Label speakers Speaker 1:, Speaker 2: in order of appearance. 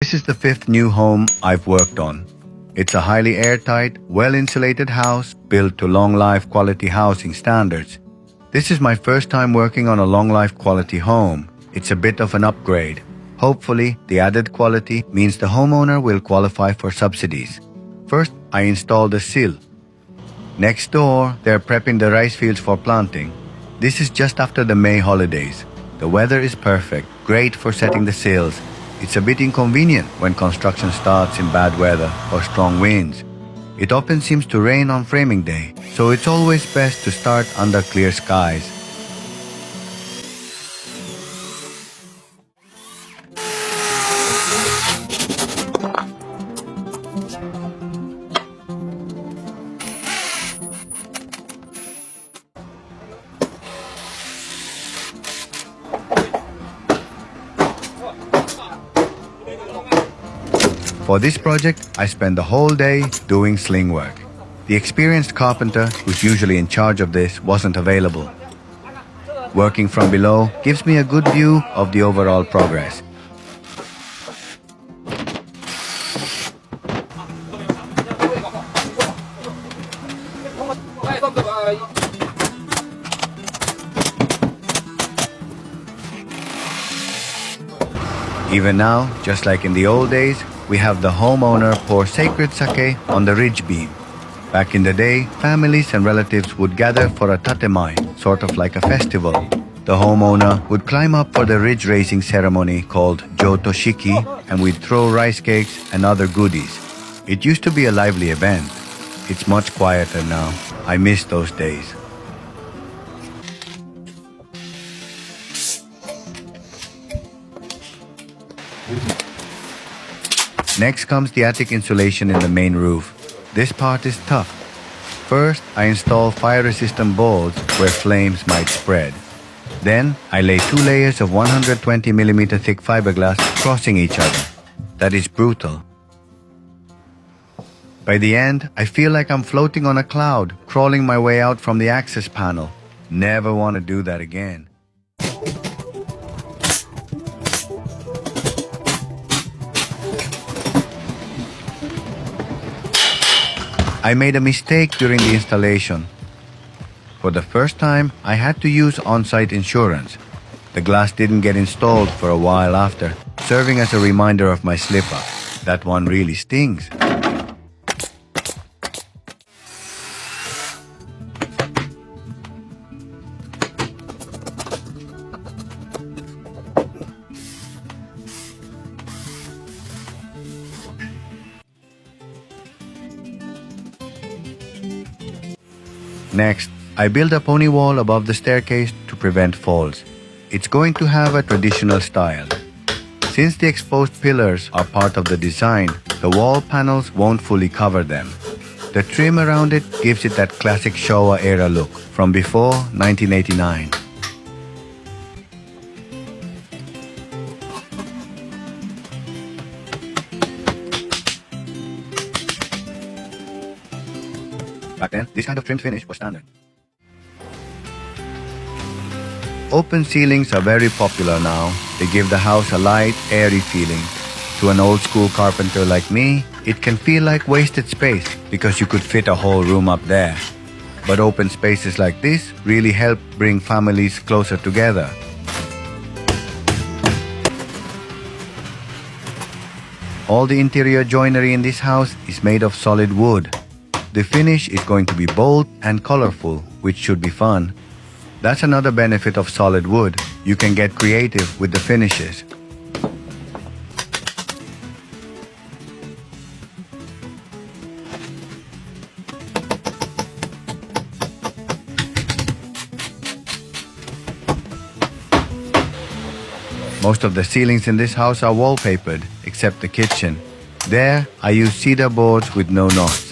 Speaker 1: This is the fifth new home I've worked on. It's a highly airtight, well-insulated house built to long-life quality housing standards. This is my first time working on a long-life quality home. It's a bit of an upgrade. Hopefully, the added quality means the homeowner will qualify for subsidies. First, I installed a sill. Next door, they're prepping the rice fields for planting. This is just after the May holidays. The weather is perfect, great for setting the sills. It's a bit inconvenient when construction starts in bad weather or strong winds. It often seems to rain on framing day, so it's always best to start under clear skies. For this project, I spent the whole day doing sling work. The experienced carpenter, who's usually in charge of this, wasn't available. Working from below gives me a good view of the overall progress. Even now, just like in the old days, we have the homeowner pour sacred sake on the ridge beam. Back in the day, families and relatives would gather for a tatemai, sort of like a festival. The homeowner would climb up for the ridge raising ceremony called Jotoshiki, and we'd throw rice cakes and other goodies. It used to be a lively event. It's much quieter now. I miss those days. Next comes the attic insulation in the main roof. This part is tough. First, I install fire-resistant boards where flames might spread. Then, I lay 2 layers of 120mm thick fiberglass crossing each other. That is brutal. By the end, I feel like I'm floating on a cloud, crawling my way out from the access panel. Never want to do that again. I made a mistake during the installation. For the first time, I had to use on-site insurance. The glass didn't get installed for a while after, serving as a reminder of my slip-up. That one really stings. Next, I build a pony wall above the staircase to prevent falls. It's going to have a traditional style. Since the exposed pillars are part of the design, the wall panels won't fully cover them. The trim around it gives it that classic Showa era look from before 1989. Back then, this kind of trim finish was standard. Open ceilings are very popular now. They give the house a light, airy feeling. To an old-school carpenter like me, it can feel like wasted space because you could fit a whole room up there. But open spaces like this really help bring families closer together. All the interior joinery in this house is made of solid wood. The finish is going to be bold and colorful, which should be fun. That's another benefit of solid wood. You can get creative with the finishes. Most of the ceilings in this house are wallpapered, except the kitchen. There, I use cedar boards with no knots.